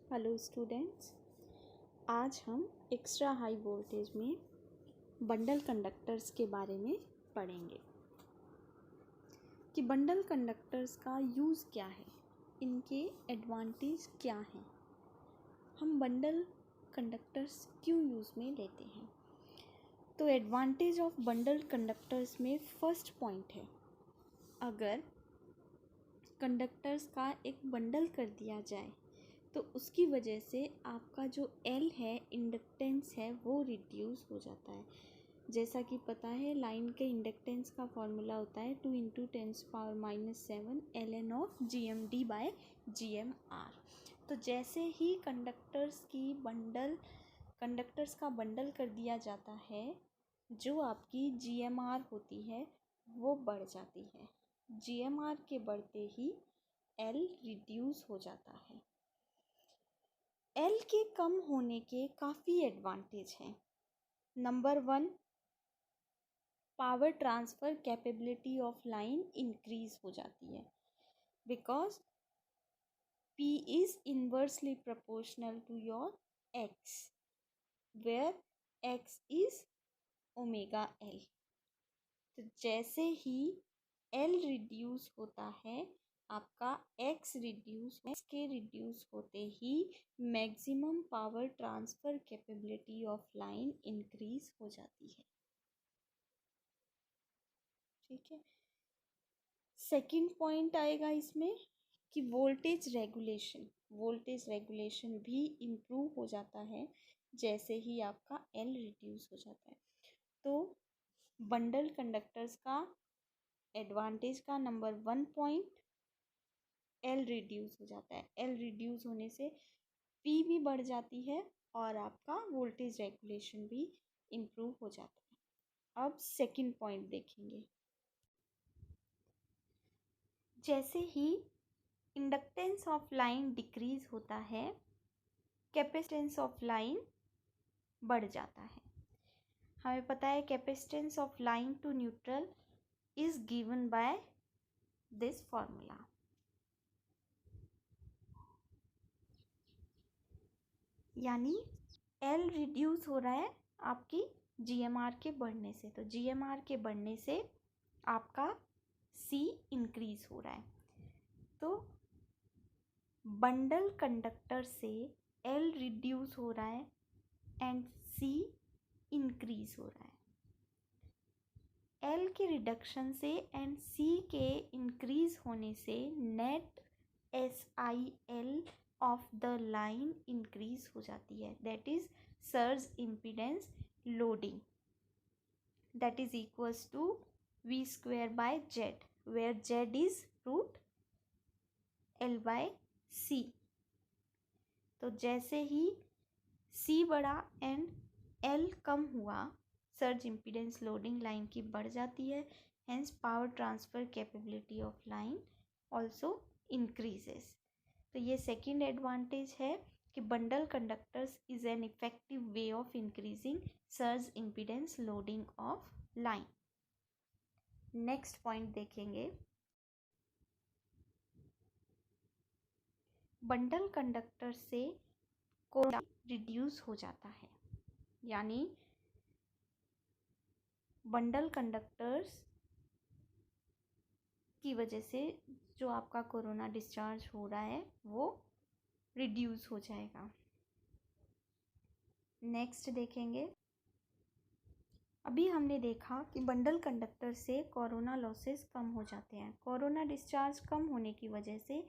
Hello students, आज हम extra high voltage में बंडल कंडक्टर्स के बारे में पढ़ेंगे कि बंडल कंडक्टर्स का यूज़ क्या है, इनके एडवांटेज क्या हैं, हम बंडल कंडक्टर्स क्यों यूज़ में लेते हैं। तो एडवांटेज ऑफ बंडल कंडक्टर्स में फर्स्ट पॉइंट है, अगर कंडक्टर्स का एक बंडल कर दिया जाए तो उसकी वजह से आपका जो L है, इंडक्टेंस है, वो रिड्यूस हो जाता है। जैसा कि पता है लाइन के इंडक्टेंस का फॉर्मूला होता है 2 × 10⁻⁷ ln ऑफ GMD/GMR। तो जैसे ही कंडक्टर्स का बंडल कर दिया जाता है, जो आपकी GMR होती है वो बढ़ जाती है। GMR के बढ़ते ही L रिड्यूस हो जाता है। L के कम होने के काफ़ी एडवांटेज हैं। Number 1, power transfer capability of line increase हो जाती है because P is inversely proportional to your X where X is omega L। तो जैसे ही L रिड्यूस होता है, आपका X रिड्यूस होते ही maximum power transfer capability of line increase हो जाती है। ठीक है। सेकंड पॉइंट आएगा इसमें कि वोल्टेज रेगुलेशन भी इम्प्रूव हो जाता है जैसे ही आपका L रिड्यूस हो जाता है। तो बंडल कंडक्टर्स का एडवांटेज का नंबर 1 पॉइंट, L रिड्यूस हो जाता है। L रिड्यूस होने से P भी बढ़ जाती है और आपका वोल्टेज रेगुलेशन भी इम्प्रूव हो जाता है। अब सेकंड पॉइंट देखेंगे। जैसे ही इंडक्टेंस ऑफ लाइन डिक्रीज होता है, कैपेसिटेंस ऑफ लाइन बढ़ जाता है। हमें पता है capacitance of line to neutral is given by this formula. यानी L रिड्यूस हो रहा है आपकी GMR के बढ़ने से, तो GMR के बढ़ने से आपका C इंक्रीज हो रहा है। तो बंडल कंडक्टर से L रिड्यूस हो रहा है एंड C इंक्रीज हो रहा है। L के रिडक्शन से एंड C के इंक्रीज होने से net SIL of the line increase हो जाती है, that is surge impedance loading, that is equals to V²/Z, where Z is √L/C। तो जैसे ही C बढ़ा एंड L कम हुआ, सर्ज इम्पीडेंस लोडिंग लाइन की बढ़ जाती है, hence power transfer capability of line also increases. तो ये सेकेंड एडवांटेज है कि bundle conductors is an effective way of increasing surge impedance loading of line. Next point देखेंगे, बंडल कंडक्टर से कोरोना रिड्यूस हो जाता है। यानी बंडल कंडक्टर्स की वजह से जो आपका कोरोना डिस्चार्ज हो रहा है वो रिड्यूस हो जाएगा। नेक्स्ट देखेंगे, अभी हमने देखा कि बंडल कंडक्टर से कोरोना लॉसेस कम हो जाते हैं। कोरोना डिस्चार्ज कम होने की वजह से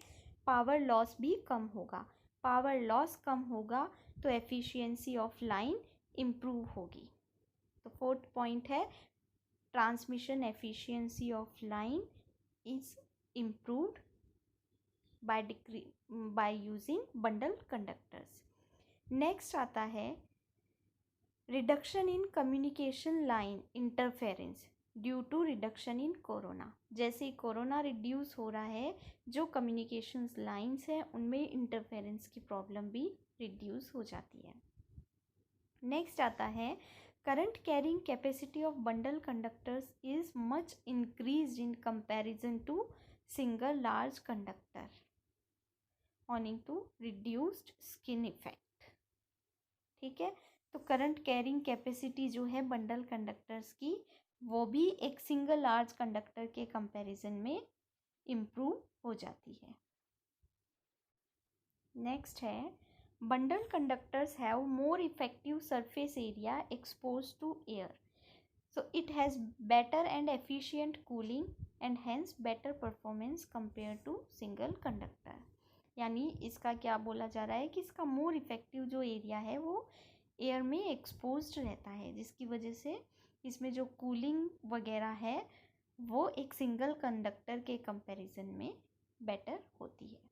पावर लॉस भी कम होगा। पावर लॉस कम होगा तो एफिशिएंसी ऑफ लाइन इम्प्रूव होगी। तो फोर्थ पॉइंट है, transmission efficiency of line is improved by using bundle conductors. Next आता है reduction in communication line interference due to reduction in corona. जैसे ही कोरोना रिड्यूस हो रहा है, जो कम्युनिकेशंस लाइंस हैं उनमें इंटरफेरेंस की प्रॉब्लम भी रिड्यूस हो जाती है। नेक्स्ट आता है current carrying capacity of bundle conductors is much increase in comparison to single large conductor. Owing to reduced skin effect. ठीक है, तो करंट कैरिंग कैपेसिटी जो है बंडल कंडक्टर्स की वो भी एक सिंगल लार्ज कंडक्टर के कंपैरिजन में इम्प्रूव हो जाती है। नेक्स्ट है bundle conductors have more effective surface area expose to air, so it has better and efficient cooling and hence better performance compared to single conductor। यानी इसका क्या बोला जा रहा है कि इसका मोर इफेक्टिव जो एरिया है वो एयर में एक्सपोज्ड रहता है, जिसकी वजह से इसमें जो कूलिंग वगैरह है वो एक सिंगल कंडक्टर के कंपैरिजन में बेटर होती है।